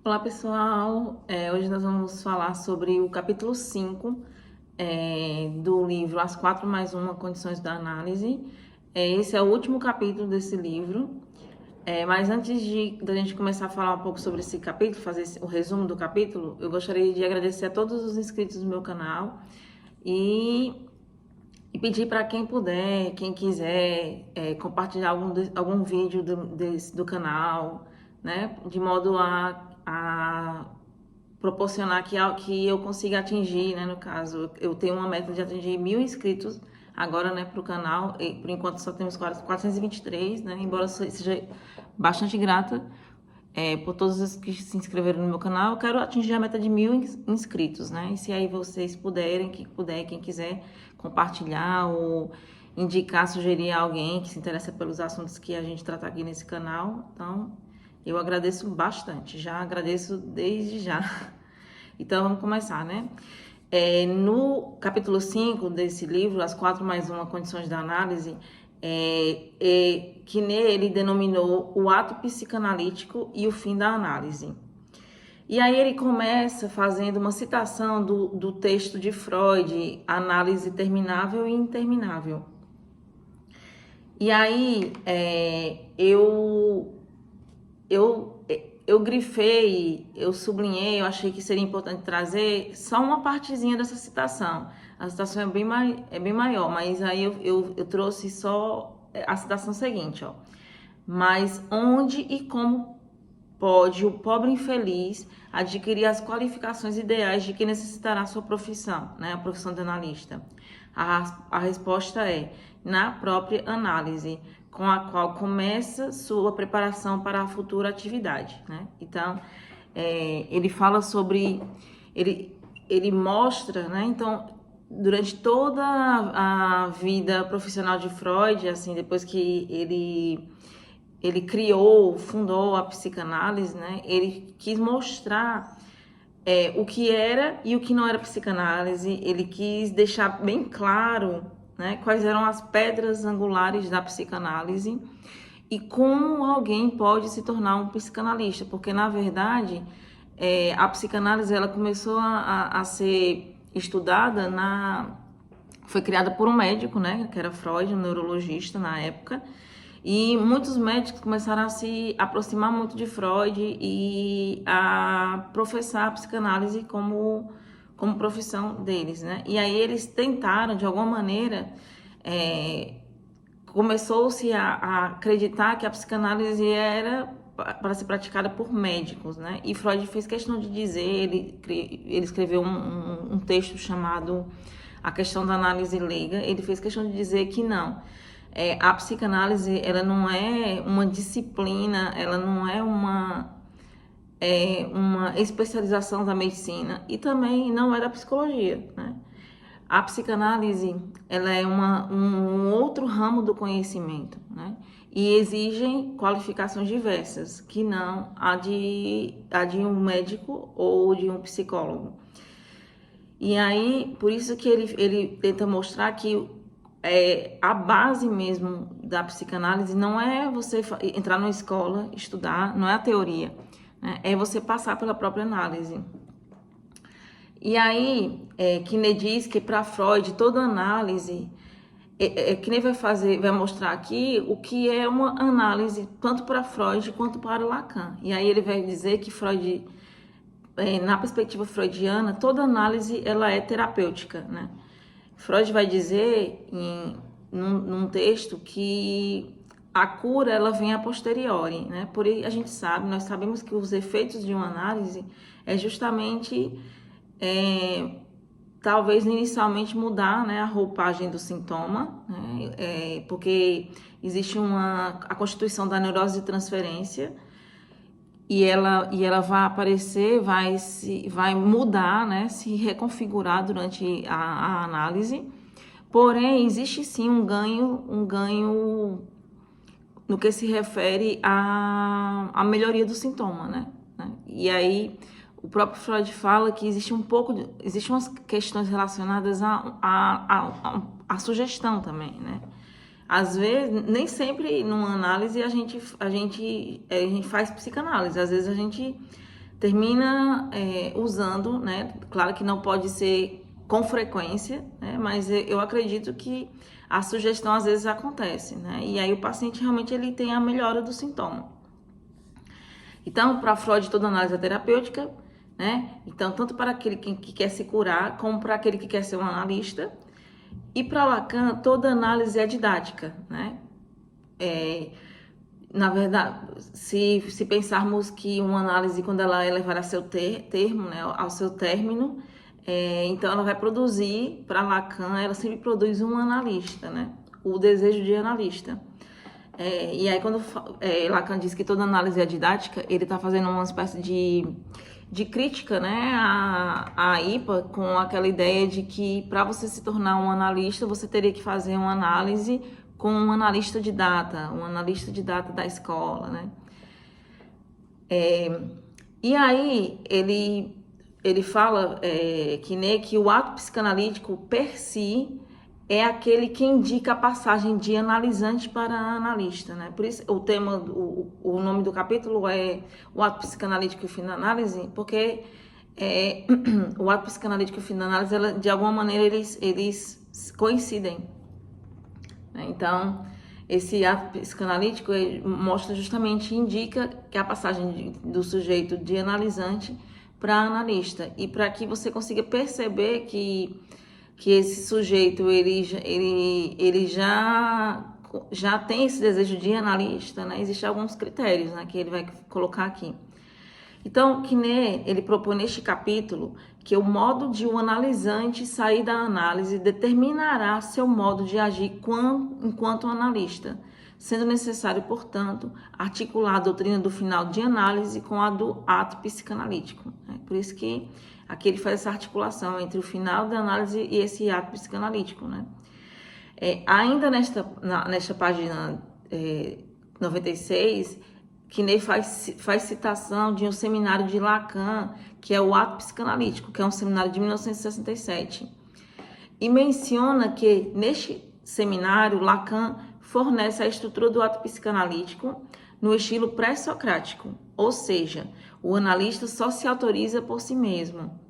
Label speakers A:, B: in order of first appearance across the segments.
A: Olá pessoal, hoje nós vamos falar sobre o capítulo 5 do livro As Quatro Mais Uma Condições da Análise. Esse é o último capítulo desse livro, mas antes da gente começar a falar um pouco sobre esse capítulo, fazer o resumo do capítulo, eu gostaria de agradecer a todos os inscritos do meu canal e pedir para quem puder, quem quiser, compartilhar algum vídeo do canal, né, de modo a proporcionar que eu consiga atingir, né, no caso, eu tenho uma meta de atingir 1.000 inscritos agora, né, para o canal, e por enquanto só temos 423, né, embora seja bastante grata por todos os que se inscreveram no meu canal, eu quero atingir a meta de 1.000 inscritos, né? E se aí vocês puderem, quem quiser compartilhar ou indicar, sugerir a alguém que se interessa pelos assuntos que a gente trata aqui nesse canal, então eu agradeço bastante, já agradeço desde já. Então vamos começar, né? No capítulo 5 desse livro, As Quatro Mais Uma Condições da Análise, que nele denominou o ato psicanalítico e o fim da análise. E aí ele começa fazendo uma citação do texto de Freud, Análise Terminável e Interminável. E aí eu grifei, eu sublinhei, eu achei que seria importante trazer só uma partezinha dessa citação. A citação é bem maior, mas aí eu trouxe só a citação seguinte, ó. Mas onde e como pode o pobre infeliz adquirir as qualificações ideais de que necessitará sua profissão, né, a profissão de analista? A resposta é na própria análise, com a qual começa sua preparação para a futura atividade, né? Então, ele fala sobre, ele mostra, né? Então, durante toda a vida profissional de Freud, assim, depois que ele fundou a psicanálise, né? Ele quis mostrar o que era e o que não era psicanálise. Ele quis deixar bem claro, né, quais eram as pedras angulares da psicanálise e como alguém pode se tornar um psicanalista, porque na verdade a psicanálise ela começou a ser estudada foi criada por um médico, né, que era Freud, um neurologista na época. E muitos médicos começaram a se aproximar muito de Freud e a professar a psicanálise como profissão deles, né? E aí eles tentaram, de alguma maneira, começou-se a acreditar que a psicanálise era para ser praticada por médicos, né? E Freud fez questão de dizer, ele escreveu um texto chamado A Questão da Análise Leiga, ele fez questão de dizer que não. A psicanálise, ela não é uma disciplina, ela não é uma especialização da medicina e também não é da psicologia, né? A psicanálise, ela é um outro ramo do conhecimento, né? E exigem qualificações diversas, que não a de um médico ou de um psicólogo. E aí, por isso que ele tenta mostrar que a base mesmo da psicanálise não é você entrar numa escola, estudar, não é a teoria, né? É você passar pela própria análise. E aí, Kinney diz que para Freud, toda análise, Kinney vai mostrar aqui o que é uma análise, tanto para Freud quanto para Lacan. E aí ele vai dizer que Freud, na perspectiva freudiana, toda análise ela é terapêutica, né? Freud vai dizer num texto que a cura ela vem a posteriori, né? Por aí nós sabemos que os efeitos de uma análise é justamente talvez inicialmente mudar, né, a roupagem do sintoma, né? Porque existe a constituição da neurose de transferência e ela vai aparecer, vai mudar, né, se reconfigurar durante a análise. Porém, existe sim um ganho no que se refere à melhoria do sintoma, né? E aí o próprio Freud fala que existem umas questões relacionadas à sugestão também, né? Às vezes, nem sempre numa análise a gente faz psicanálise, às vezes a gente termina usando, né? Claro que não pode ser com frequência, né? Mas eu acredito que a sugestão às vezes acontece, né? E aí o paciente realmente ele tem a melhora do sintoma. Então, para Freud, toda análise é terapêutica, né? Então, tanto para aquele que quer se curar, como para aquele que quer ser um analista. E para Lacan, toda análise é didática, né? Na verdade, se pensarmos que uma análise, quando ela é levada a seu termo, né, ao seu término, então ela vai produzir, para Lacan, ela sempre produz um analista, né? O desejo de analista. E aí, quando Lacan diz que toda análise é didática, ele está fazendo uma espécie de crítica, né, à IPA, com aquela ideia de que para você se tornar um analista, você teria que fazer uma análise com um analista de data da escola, né? E aí ele fala que o ato psicanalítico per si é aquele que indica a passagem de analisante para analista, né? Por isso o nome do capítulo é o ato psicanalítico e o fim da análise, porque o ato psicanalítico e o fim da análise, de alguma maneira, eles coincidem. Então, esse ato psicanalítico mostra justamente, indica que a passagem do sujeito de analisante para analista. E para que você consiga perceber que esse sujeito ele já tem esse desejo de analista, né? Existem alguns critérios, né, que ele vai colocar aqui. Então, Quinet, ele propõe neste capítulo que o modo de um analisante sair da análise determinará seu modo de agir enquanto analista, sendo necessário, portanto, articular a doutrina do final de análise com a do ato psicanalítico. Por isso que aqui ele faz essa articulação entre o final da análise e esse ato psicanalítico, né? Ainda nesta página 96, Quinet faz citação de um seminário de Lacan, que é o Ato Psicanalítico, que é um seminário de 1967. E menciona que, neste seminário, Lacan fornece a estrutura do ato psicanalítico no estilo pré-socrático, ou seja, o analista só se autoriza por si mesmo.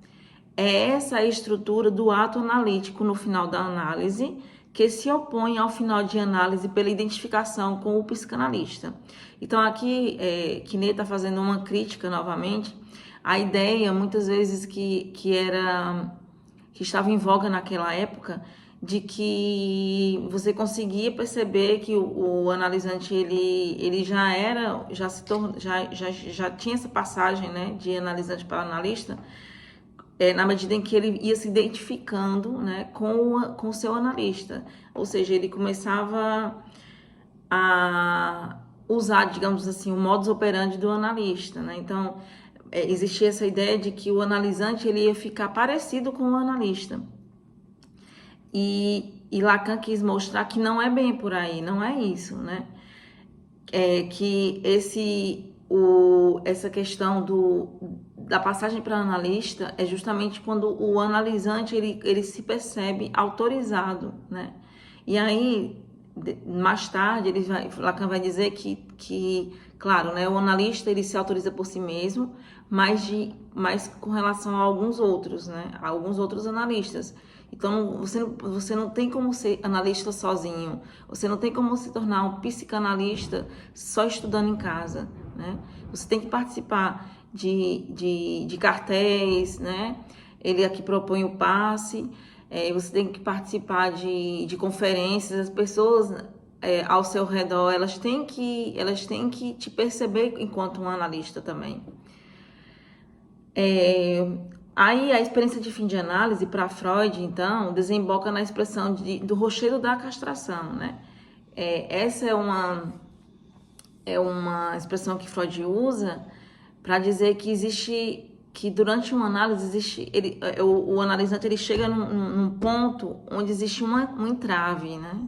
A: É essa a estrutura do ato analítico no final da análise, que se opõe ao final de análise pela identificação com o psicanalista. Então, aqui, Quinet está fazendo uma crítica, novamente, à ideia, muitas vezes, que estava em voga naquela época, de que você conseguia perceber que o analisante, ele já tinha essa passagem, né, de analisante para analista, na medida em que ele ia se identificando, né, com o seu analista. Ou seja, ele começava a usar, digamos assim, o modus operandi do analista, né? Então, existia essa ideia de que o analisante ele ia ficar parecido com o analista. E Lacan quis mostrar que não é bem por aí, não é isso, né? Que essa questão da passagem para analista é justamente quando o analisante ele se percebe autorizado, né? E aí, mais tarde, Lacan vai dizer que claro, né, o analista ele se autoriza por si mesmo, mas com relação a alguns outros, né? A alguns outros analistas. Então, você não tem como ser analista sozinho, você não tem como se tornar um psicanalista só estudando em casa, né? Você tem que participar de cartéis, né? Ele aqui propõe o passe, você tem que participar de conferências, as pessoas ao seu redor, elas têm que te perceber enquanto um analista também. Aí a experiência de fim de análise para Freud, então, desemboca na expressão do rochedo da castração, né? Essa é uma expressão que Freud usa para dizer que durante uma análise o analisante ele chega num ponto onde existe um entrave, né?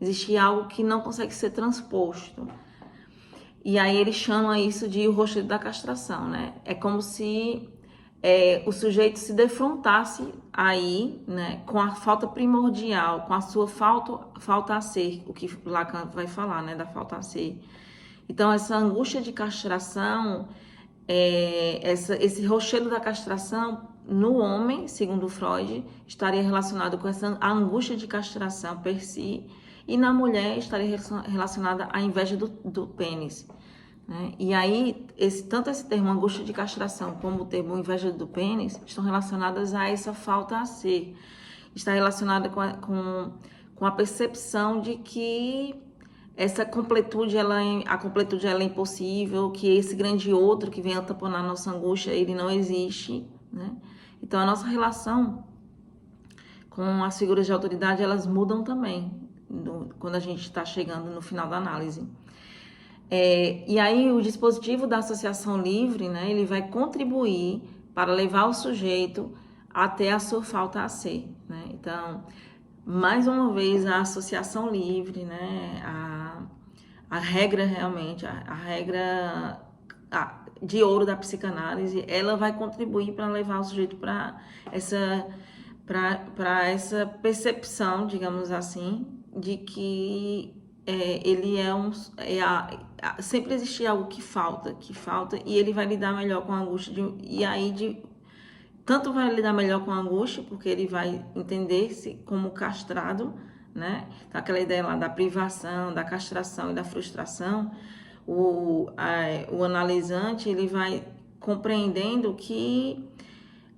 A: Existe algo que não consegue ser transposto. E aí ele chama isso de o rochedo da castração, né? É como se o sujeito se defrontasse aí, né, com a falta primordial, com a sua falta a ser, o que Lacan vai falar, né, da falta a ser. Então, essa angústia de castração esse rochedo da castração no homem, segundo Freud, estaria relacionado com a angústia de castração per si, e na mulher estaria relacionada à inveja do pênis. Né? E aí, tanto esse termo angústia de castração como o termo inveja do pênis estão relacionadas a essa falta a ser. Está relacionada com a percepção de que essa completude, a completude ela é impossível, que esse grande outro que vem a tamponar a nossa angústia, ele não existe, né? Então, a nossa relação com as figuras de autoridade, elas mudam também, quando a gente está chegando no final da análise. E aí, o dispositivo da associação livre, né, ele vai contribuir para levar o sujeito até a sua falta a ser, né? Então, mais uma vez, a associação livre, né, a regra realmente, a regra de ouro da psicanálise, ela vai contribuir para levar o sujeito para essa percepção, digamos assim, de que ele sempre existe algo que falta, e ele vai lidar melhor com a angústia, tanto vai lidar melhor com a angústia, porque ele vai entender-se como castrado, né? Então, aquela ideia lá da privação, da castração e da frustração, o analisante, ele vai compreendendo que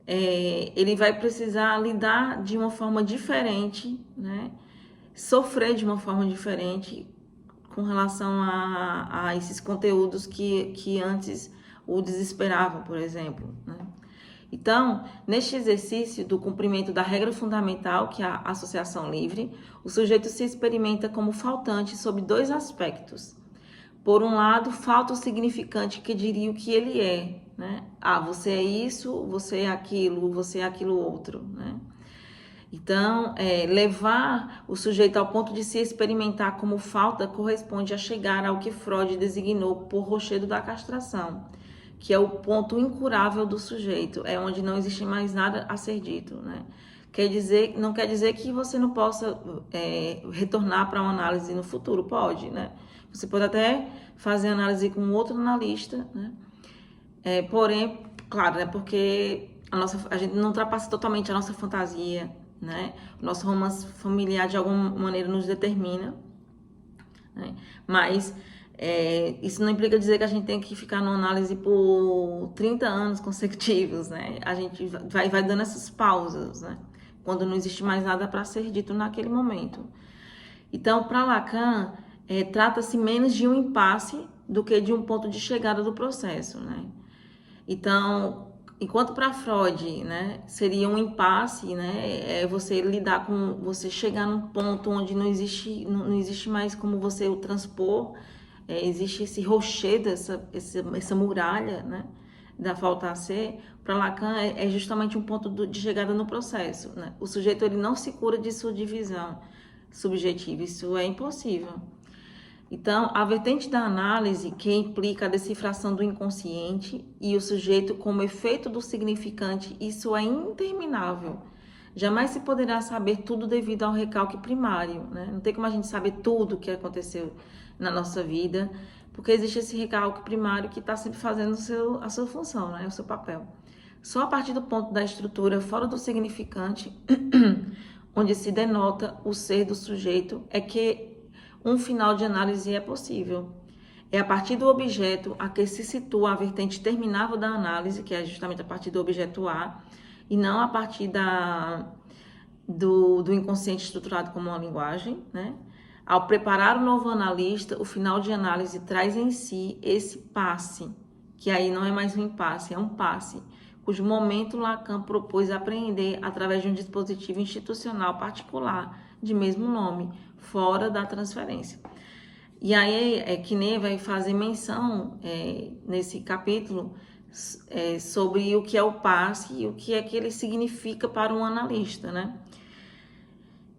A: ele vai precisar lidar de uma forma diferente, né? Sofrer de uma forma diferente com relação a esses conteúdos que antes o desesperavam, por exemplo, né? Então, neste exercício do cumprimento da regra fundamental, que é a associação livre, o sujeito se experimenta como faltante sob dois aspectos. Por um lado, falta o significante que diria o que ele é, né? Você é isso, você é aquilo outro, né? Então, levar o sujeito ao ponto de se experimentar como falta corresponde a chegar ao que Freud designou por rochedo da castração, que é o ponto incurável do sujeito, é onde não existe mais nada a ser dito, né? Não quer dizer que você não possa retornar para uma análise no futuro, pode, né? Você pode até fazer análise com outro analista, né? Porém, claro, né? Porque a gente não ultrapassa totalmente a nossa fantasia, né? O nosso romance familiar de alguma maneira nos determina, né? Mas isso não implica dizer que a gente tem que ficar numa análise por 30 anos consecutivos, né? A gente vai dando essas pausas, né? Quando não existe mais nada para ser dito naquele momento. Então, para Lacan, trata-se menos de um impasse do que de um ponto de chegada do processo, né? Então, enquanto para Freud, né, seria um impasse, né, você chegar num ponto onde não existe mais como você o transpor, existe esse rochedo, essa muralha, né, da falta a ser. Para Lacan é justamente um ponto de chegada no processo, né? O sujeito ele não se cura de sua divisão subjetiva, isso é impossível. Então, a vertente da análise, que implica a decifração do inconsciente e o sujeito como efeito do significante, isso é interminável. Jamais se poderá saber tudo devido ao recalque primário, né? Não tem como a gente saber tudo o que aconteceu na nossa vida, porque existe esse recalque primário que está sempre fazendo a sua função, né? O seu papel. Só a partir do ponto da estrutura fora do significante, onde se denota o ser do sujeito, é que um final de análise é possível. É a partir do objeto a que se situa a vertente terminável da análise, que é justamente a partir do objeto A, e não a partir do inconsciente estruturado como uma linguagem, né? Ao preparar o novo analista, o final de análise traz em si esse passe, que aí não é mais um impasse, é um passe, cujo momento Lacan propôs apreender através de um dispositivo institucional particular, de mesmo nome, fora da transferência. E aí Quinet vai fazer menção nesse capítulo sobre o que é o passe e o que é que ele significa para um analista, né?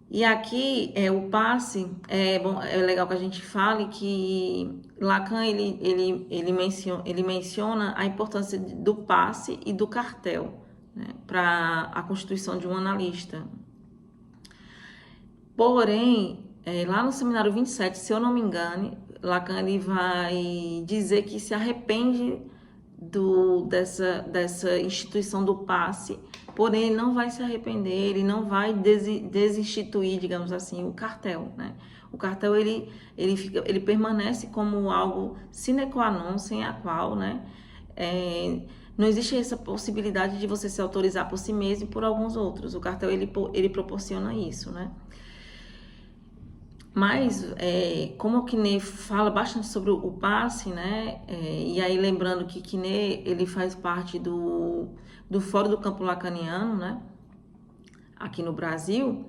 A: E aqui o passe, é legal que a gente fale que Lacan ele menciona a importância do passe e do cartel, né, para a constituição de um analista. Porém, lá no seminário 27, se eu não me engano, Lacan ele vai dizer que se arrepende dessa instituição do passe, porém ele não vai se arrepender, ele não vai desinstituir, digamos assim, o cartel, né? O cartel, ele permanece como algo sine qua non, sem a qual, né? Não existe essa possibilidade de você se autorizar por si mesmo e por alguns outros. O cartel, ele proporciona isso, né? Mas, como o Quiné fala bastante sobre o passe, né? E aí lembrando que Quiné, ele faz parte do Fórum do Campo Lacaniano, né? Aqui no Brasil.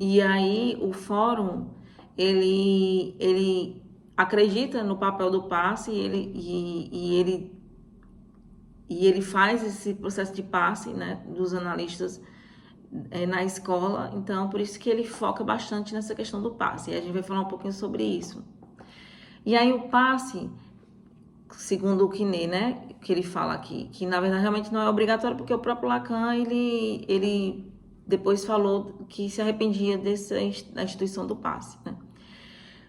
A: E aí o Fórum, ele acredita no papel do passe e ele faz esse processo de passe, né? Dos analistas na escola, então por isso que ele foca bastante nessa questão do passe, e a gente vai falar um pouquinho sobre isso. E aí o passe, segundo o Quiné, né, que ele fala aqui, que na verdade realmente não é obrigatório, porque o próprio Lacan, ele depois falou que se arrependia da instituição do passe, né?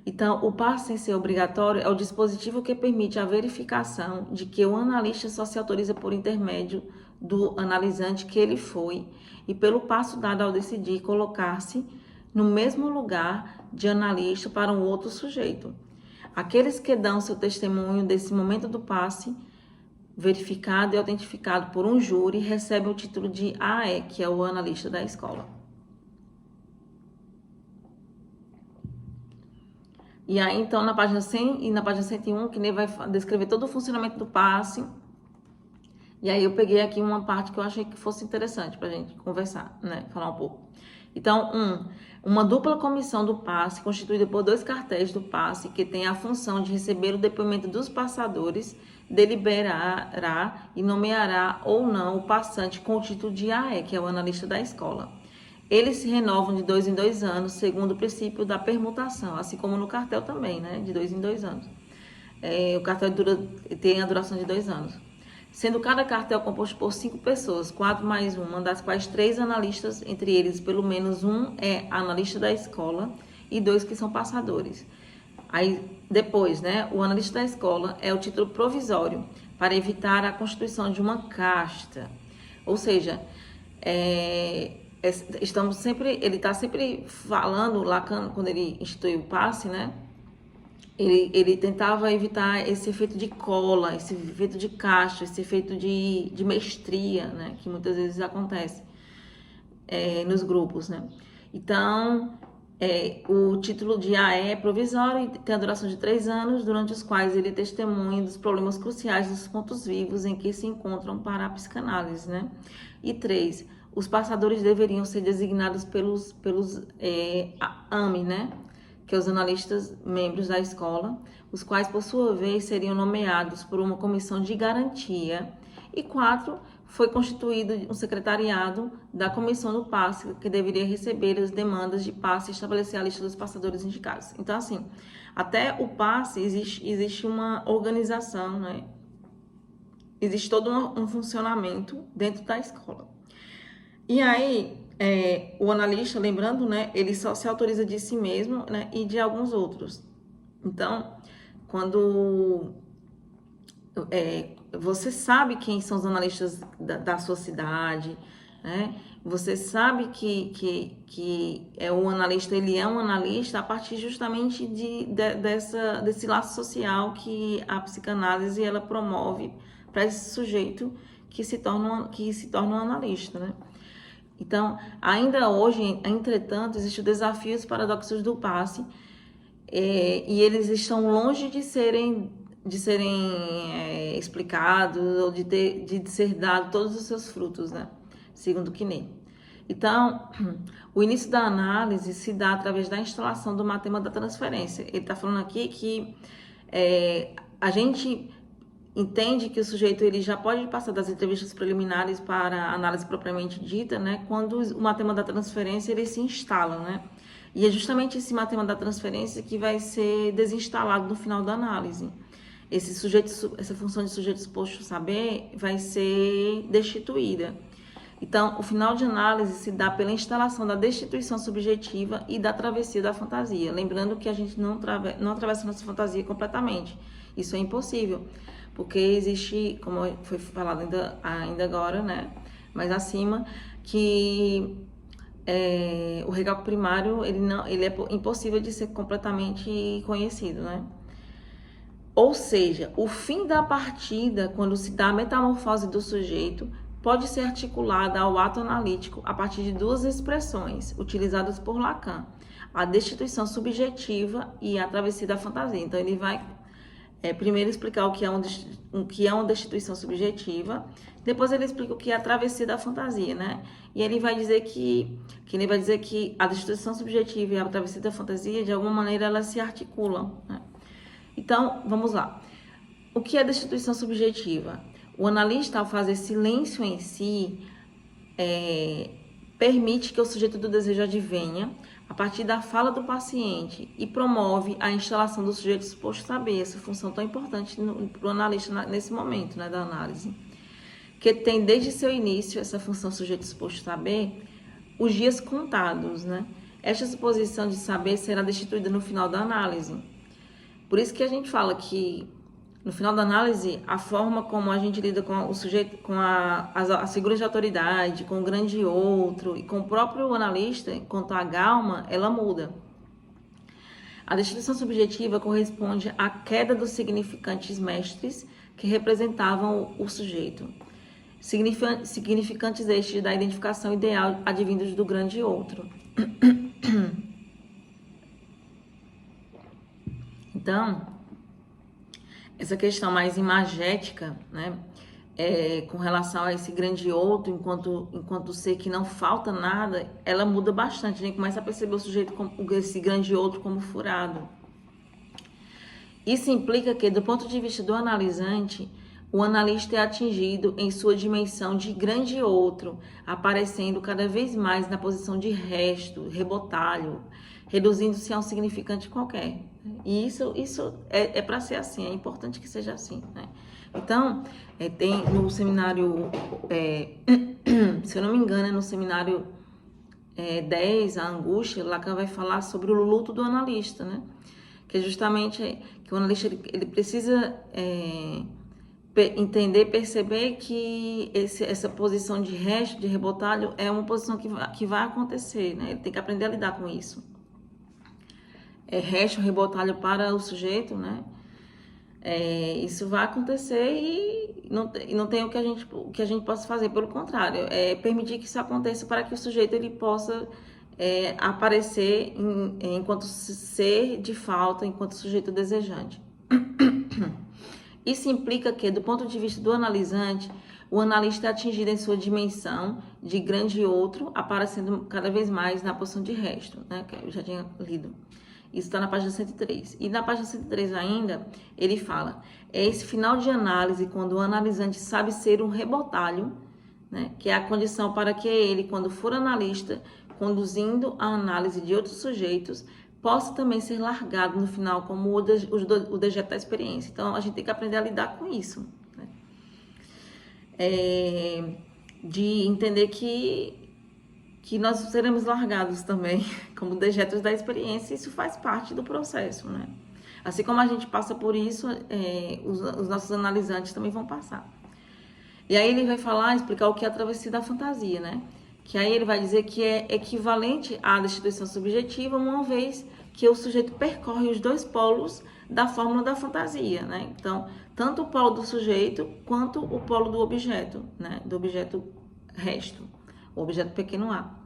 A: Então, o passe sem ser obrigatório é o dispositivo que permite a verificação de que o analista só se autoriza por intermédio do analisante que ele foi e pelo passo dado ao decidir colocar-se no mesmo lugar de analista para um outro sujeito. Aqueles que dão seu testemunho desse momento do passe, verificado e autentificado por um júri, recebem o título de AE, que é o analista da escola. E aí, então, na página 100 e na página 101, que nem vai descrever todo o funcionamento do passe. E aí eu peguei aqui uma parte que eu achei que fosse interessante para a gente conversar, né? Falar um pouco. Então, uma dupla comissão do passe, constituída por 2 cartéis do passe, que tem a função de receber o depoimento dos passadores, deliberará e nomeará ou não o passante com o título de AE, que é o analista da escola. Eles se renovam de 2 em 2 anos, segundo o princípio da permutação, assim como no cartel também, né? De 2 em 2 anos. O cartel tem a duração de 2 anos. Sendo cada cartel composto por 5 pessoas, 4 mais 1, das quais 3 analistas, entre eles pelo menos um é analista da escola e 2 que são passadores. Aí depois, né? O analista da escola é o título provisório para evitar a constituição de uma casta. Ou seja, ele está sempre falando, Lacan, quando ele instituiu o passe, né? Ele tentava evitar esse efeito de cola, esse efeito de caixa, esse efeito de mestria, né? Que muitas vezes acontece nos grupos, né? Então, o título de AE é provisório e tem a duração de 3 anos, durante os quais ele testemunha dos problemas cruciais dos pontos vivos em que se encontram para a psicanálise, né? E 3, os passadores deveriam ser designados pelos AME, né? Que é os analistas membros da escola, os quais, por sua vez, seriam nomeados por uma comissão de garantia. E 4, foi constituído um secretariado da comissão do passe, que deveria receber as demandas de passe e estabelecer a lista dos passadores indicados. Então, assim, até o passe existe uma organização, né? Existe todo um funcionamento dentro da escola. E aí, o analista, lembrando, né, ele só se autoriza de si mesmo, né, e de alguns outros. Então, quando você sabe quem são os analistas da sua cidade, né, você sabe que o analista, ele é um analista a partir justamente desse laço social que a psicanálise ela promove para esse sujeito que se torna um analista, né? Então, ainda hoje, entretanto, existem desafios paradoxos do passe e eles estão longe de serem explicados ou de ser dado todos os seus frutos, né? Segundo Quiné. Então, o início da análise se dá através da instalação do matema da transferência. Ele está falando aqui que a gente entende que o sujeito ele já pode passar das entrevistas preliminares para a análise propriamente dita, né? Quando o matema da transferência ele se instala, né? E é justamente esse matema da transferência que vai ser desinstalado no final da análise. Essa função de sujeito suposto saber vai ser destituída. Então, o final de análise se dá pela instalação da destituição subjetiva e da travessia da fantasia. Lembrando que a gente não atravessa nossa fantasia completamente. Isso é impossível. Porque existe, como foi falado ainda agora, né, mais acima, que o recálculo primário, ele é impossível de ser completamente conhecido, né? Ou seja, o fim da partida, quando se dá a metamorfose do sujeito, pode ser articulada ao ato analítico a partir de duas expressões utilizadas por Lacan: a destituição subjetiva e a travessia da fantasia. Então, ele vai primeiro explicar o que é uma destituição subjetiva, depois ele explica o que é a travessia da fantasia, né? E ele vai dizer que a destituição subjetiva e a travessia da fantasia, de alguma maneira, elas se articulam, né? Então, vamos lá. O que é destituição subjetiva? O analista, ao fazer silêncio em si, permite que o sujeito do desejo advenha a partir da fala do paciente e promove a instalação do sujeito suposto saber, essa função tão importante para o analista nesse momento, né, da análise, que tem desde seu início essa função sujeito suposto saber os dias contados, né? Esta suposição de saber será destituída no final da análise. Por isso que a gente fala que no final da análise, a forma como a gente lida com o sujeito, com as figuras de autoridade, com o grande outro e com o próprio analista, quanto à Gálma, ela muda. A destituição subjetiva corresponde à queda dos significantes mestres que representavam o sujeito. Significantes estes da identificação ideal advindos do grande outro. Então, essa questão mais imagética, né, com relação a esse grande outro, enquanto ser que não falta nada, ela muda bastante. A gente começa a perceber o sujeito, esse grande outro, como furado. Isso implica que, do ponto de vista do analisante, o analista é atingido em sua dimensão de grande outro, aparecendo cada vez mais na posição de resto, rebotalho, reduzindo-se a um significante qualquer. E isso é para ser assim, é importante que seja assim, né? Então, tem no seminário, se eu não me engano, no seminário 10, a angústia, Lacan vai falar sobre o luto do analista, né? Que é justamente que o analista ele precisa entender, perceber que essa posição de resto, de rebotalho, é uma posição que vai acontecer, né? Ele tem que aprender a lidar com isso. Resto, rebotalho para o sujeito, né? Isso vai acontecer e não tem o que a gente possa fazer. Pelo contrário, permitir que isso aconteça para que o sujeito ele possa aparecer enquanto ser de falta, enquanto sujeito desejante. Isso implica que, do ponto de vista do analisante, o analista é atingido em sua dimensão de grande outro, aparecendo cada vez mais na posição de resto, né? Que eu já tinha lido. Isso está na página 103. E na página 103 ainda, ele fala: é esse final de análise quando o analisante sabe ser um rebotalho, né, que é a condição para que ele, quando for analista, conduzindo a análise de outros sujeitos, possa também ser largado no final como o dejeto da experiência. Então, a gente tem que aprender a lidar com isso, né? De entender que nós seremos largados também como dejetos da experiência, isso faz parte do processo, né? Assim como a gente passa por isso, os nossos analisantes também vão passar. E aí ele vai explicar o que é a travessia da fantasia, né? Que aí ele vai dizer que é equivalente à destituição subjetiva, uma vez que o sujeito percorre os dois polos da fórmula da fantasia, né? Então, tanto o polo do sujeito quanto o polo do objeto, né? Do objeto resto, o objeto pequeno a.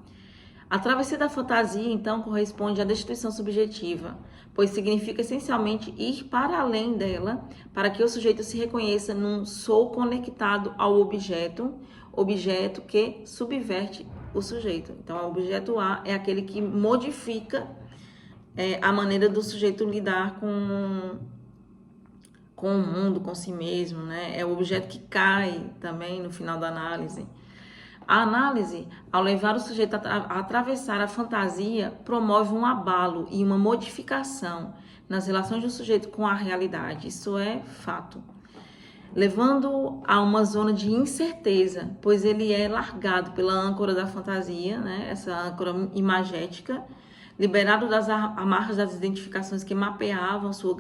A: A travessia da fantasia, então, corresponde à destituição subjetiva, pois significa essencialmente ir para além dela, para que o sujeito se reconheça num sou conectado ao objeto que subverte o sujeito. Então, o objeto A é aquele que modifica a maneira do sujeito lidar com o mundo, com si mesmo, né? É o objeto que cai também no final da análise. A análise, ao levar o sujeito a atravessar a fantasia, promove um abalo e uma modificação nas relações do sujeito com a realidade. Isso é fato. Levando a uma zona de incerteza, pois ele é largado pela âncora da fantasia, né? Essa âncora imagética, liberado das amarras das identificações que mapeavam sua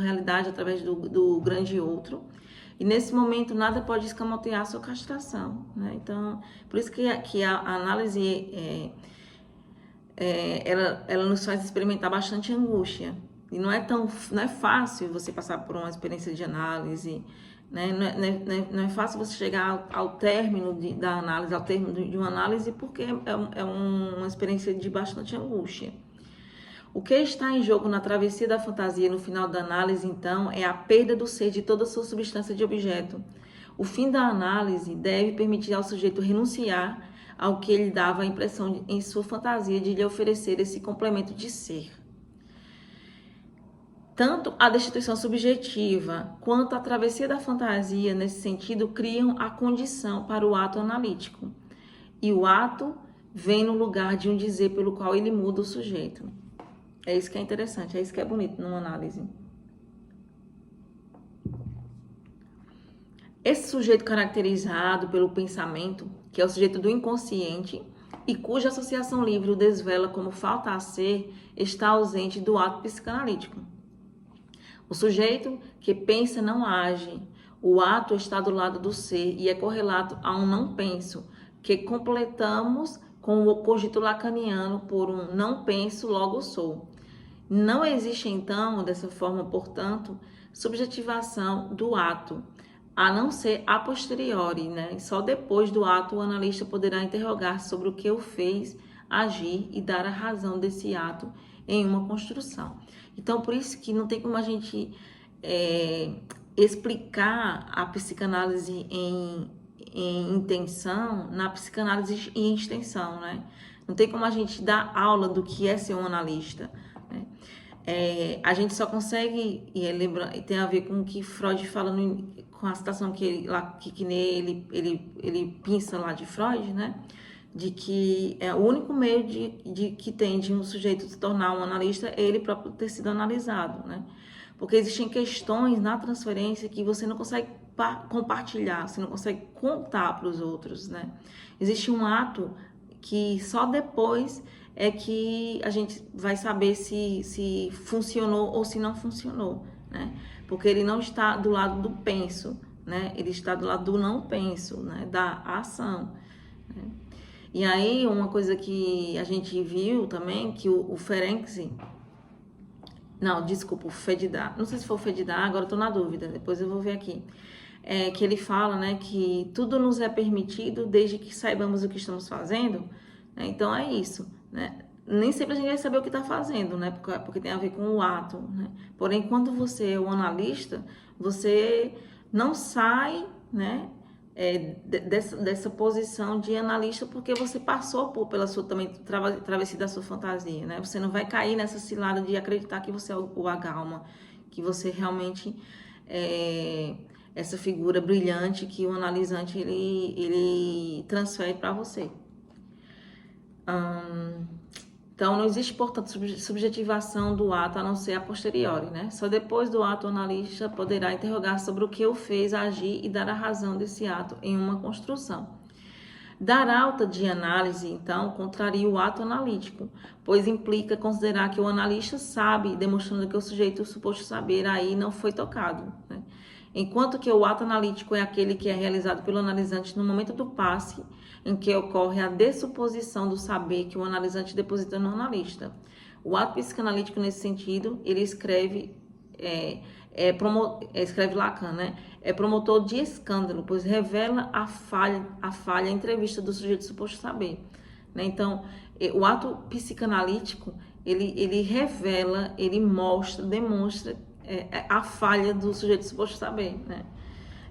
A: realidade através do grande outro, E nesse momento nada pode escamotear a sua castração, né? Então, por isso que a análise ela nos faz experimentar bastante angústia. E não é fácil você passar por uma experiência de análise, né? Não é fácil você chegar ao término da análise, ao término de uma análise, porque é uma experiência de bastante angústia. O que está em jogo na travessia da fantasia no final da análise, então, é a perda do ser de toda a sua substância de objeto. O fim da análise deve permitir ao sujeito renunciar ao que ele dava a impressão em sua fantasia de lhe oferecer esse complemento de ser. Tanto a destituição subjetiva quanto a travessia da fantasia, nesse sentido, criam a condição para o ato analítico. E o ato vem no lugar de um dizer pelo qual ele muda o sujeito. É isso que é interessante, é isso que é bonito numa análise. Esse sujeito caracterizado pelo pensamento, que é o sujeito do inconsciente, e cuja associação livre o desvela como falta a ser, está ausente do ato psicanalítico. O sujeito que pensa não age. O ato está do lado do ser e é correlato a um não penso, que completamos com o cogito lacaniano por um não penso, logo sou. Não existe, então, dessa forma, portanto, subjetivação do ato, a não ser a posteriori, né? Só depois do ato o analista poderá interrogar sobre o que o fez agir e dar a razão desse ato em uma construção. Então, por isso que não tem como a gente explicar a psicanálise em intenção na psicanálise em extensão, né? Não tem como a gente dar aula do que é ser um analista, né? A gente só consegue, e tem a ver com o que Freud fala com a citação que ele pinça lá de Freud, né? De que é o único meio que tem de um sujeito se tornar um analista é ele próprio ter sido analisado, né? Porque existem questões na transferência que você não consegue compartilhar, você não consegue contar para os outros, né? Existe um ato que só depois é que a gente vai saber se funcionou ou se não funcionou, né? Porque ele não está do lado do penso, né? Ele está do lado do não penso, né? Da ação, né? E aí, uma coisa que a gente viu também, que o Ferenczi, não, desculpa, o Fedidar, não sei se foi o Fedidar, agora eu tô na dúvida, depois eu vou ver aqui, que ele fala, né, que tudo nos é permitido desde que saibamos o que estamos fazendo, né? Então é isso, né? Nem sempre a gente vai saber o que está fazendo, né? Porque tem a ver com o ato, né? Porém, quando você é um analista, você não sai, né, dessa posição de analista porque você passou pela sua também travessia da sua fantasia, né? Você não vai cair nessa cilada de acreditar que você é o Agalma, que você realmente é essa figura brilhante que o analisante ele transfere para você. Então, não existe, portanto, subjetivação do ato a não ser a posteriori, né? Só depois do ato o analista poderá interrogar sobre o que o fez agir e dar a razão desse ato em uma construção. Dar alta de análise, então, contraria o ato analítico, pois implica considerar que o analista sabe, demonstrando que o sujeito suposto saber aí não foi tocado, né? Enquanto que o ato analítico é aquele que é realizado pelo analisante no momento do passe, em que ocorre a dessuposição do saber que o analisante deposita no analista. O ato psicanalítico, nesse sentido, ele escreve Lacan, né? É promotor de escândalo, pois revela a falha entrevista do sujeito suposto saber, né? Então, o ato psicanalítico, ele revela, ele mostra, demonstra a falha do sujeito suposto saber, né?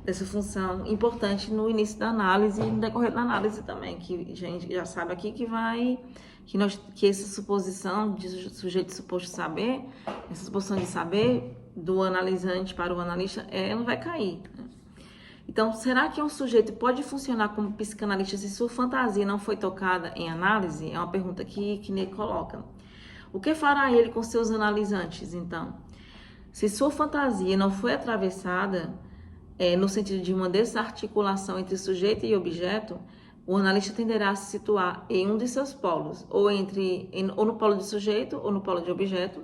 A: Dessa função importante no início da análise e no decorrer da análise também, que a gente já sabe aqui que essa suposição de sujeito suposto saber, essa suposição de saber do analisante para o analista, ela vai cair, né? Então, será que um sujeito pode funcionar como psicanalista se sua fantasia não foi tocada em análise? É uma pergunta que Ney coloca. O que fará ele com seus analisantes, então? Se sua fantasia não foi atravessada no sentido de uma desarticulação entre sujeito e objeto, o analista tenderá a se situar em um de seus polos, ou no polo de sujeito ou no polo de objeto,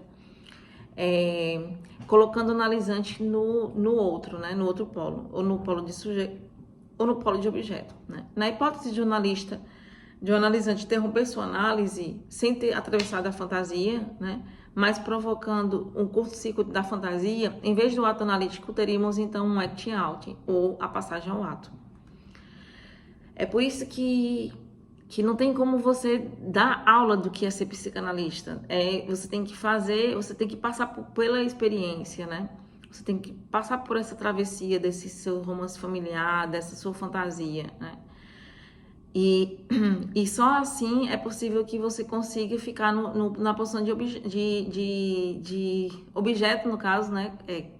A: colocando o analisante no outro, né? No outro polo, ou no polo de sujeito, ou no polo de objeto, né? Na hipótese de um analisante interromper sua análise sem ter atravessado a fantasia, né? Mas provocando um curto-circuito da fantasia, em vez do ato analítico, teríamos então um acting out, ou a passagem ao ato. É por isso que não tem como você dar aula do que é ser psicanalista. Você tem que fazer, você tem que passar pela experiência, né? Você tem que passar por essa travessia desse seu romance familiar, dessa sua fantasia, né? E só assim é possível que você consiga ficar na posição de objeto, no caso, né?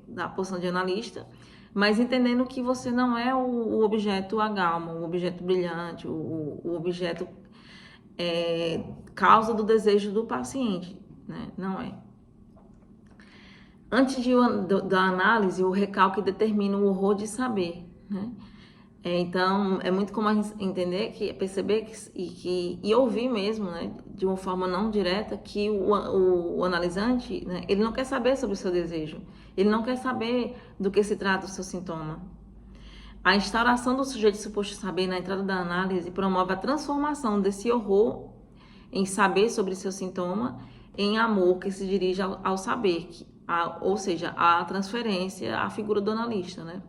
A: Na posição de analista, mas entendendo que você não é o objeto a galma, o objeto brilhante, o objeto causa do desejo do paciente, né? Não é. Antes da análise, o recalque determina o horror de saber, né? Então, é muito comum entender, perceber e ouvir mesmo, né, de uma forma não direta, que o analisante, né, ele não quer saber sobre o seu desejo, ele não quer saber do que se trata o seu sintoma. A instauração do sujeito suposto saber na entrada da análise promove a transformação desse horror em saber sobre seu sintoma em amor que se dirige ao saber, ou seja, a transferência à figura do analista, né?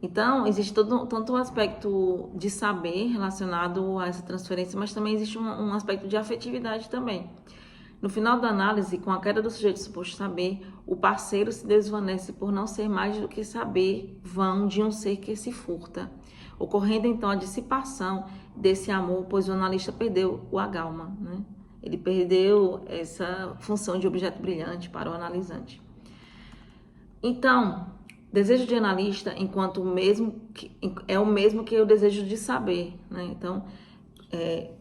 A: Então, existe tanto um aspecto de saber relacionado a essa transferência, mas também existe um aspecto de afetividade também. No final da análise, com a queda do sujeito suposto saber, o parceiro se desvanece por não ser mais do que saber vão de um ser que se furta, ocorrendo então a dissipação desse amor, pois o analista perdeu o agalma, né? Ele perdeu essa função de objeto brilhante para o analisante. Então, desejo de analista, enquanto é o mesmo que o desejo de saber, né? Então,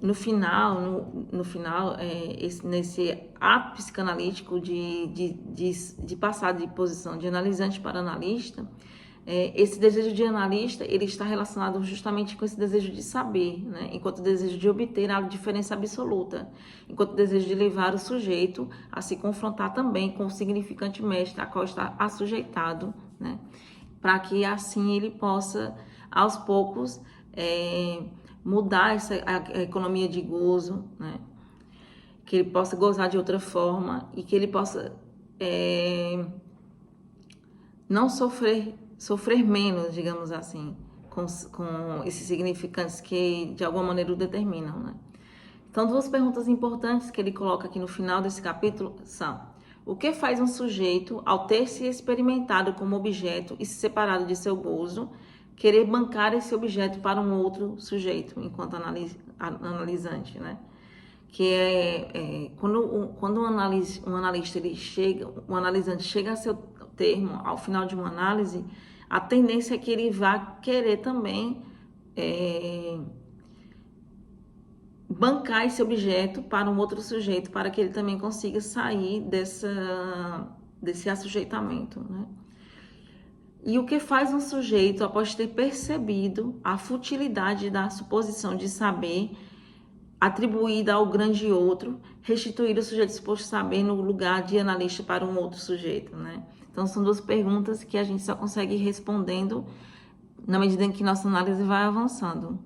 A: no final, nesse ato psicanalítico de passar de posição de analisante para analista, esse desejo de analista, ele está relacionado justamente com esse desejo de saber, né? Enquanto o desejo de obter a diferença absoluta, enquanto o desejo de levar o sujeito a se confrontar também com o significante mestre a qual está assujeitado, né? Para que assim ele possa, aos poucos, mudar a economia de gozo, né? Que ele possa gozar de outra forma e que ele possa não sofrer menos, digamos assim, com esses significantes que de alguma maneira o determinam, né? Então, duas perguntas importantes que ele coloca aqui no final desse capítulo são: o que faz um sujeito, ao ter se experimentado como objeto e se separado de seu gozo, querer bancar esse objeto para um outro sujeito, enquanto analisante, né? Que quando um analista ele chega, um analisante chega a seu termo, ao final de uma análise, a tendência é que ele vá querer também bancar esse objeto para um outro sujeito, para que ele também consiga sair desse assujeitamento, né? E o que faz um sujeito, após ter percebido a futilidade da suposição de saber atribuída ao grande outro, restituir o sujeito suposto saber no lugar de analista para um outro sujeito, né? Então, são duas perguntas que a gente só consegue ir respondendo na medida em que nossa análise vai avançando.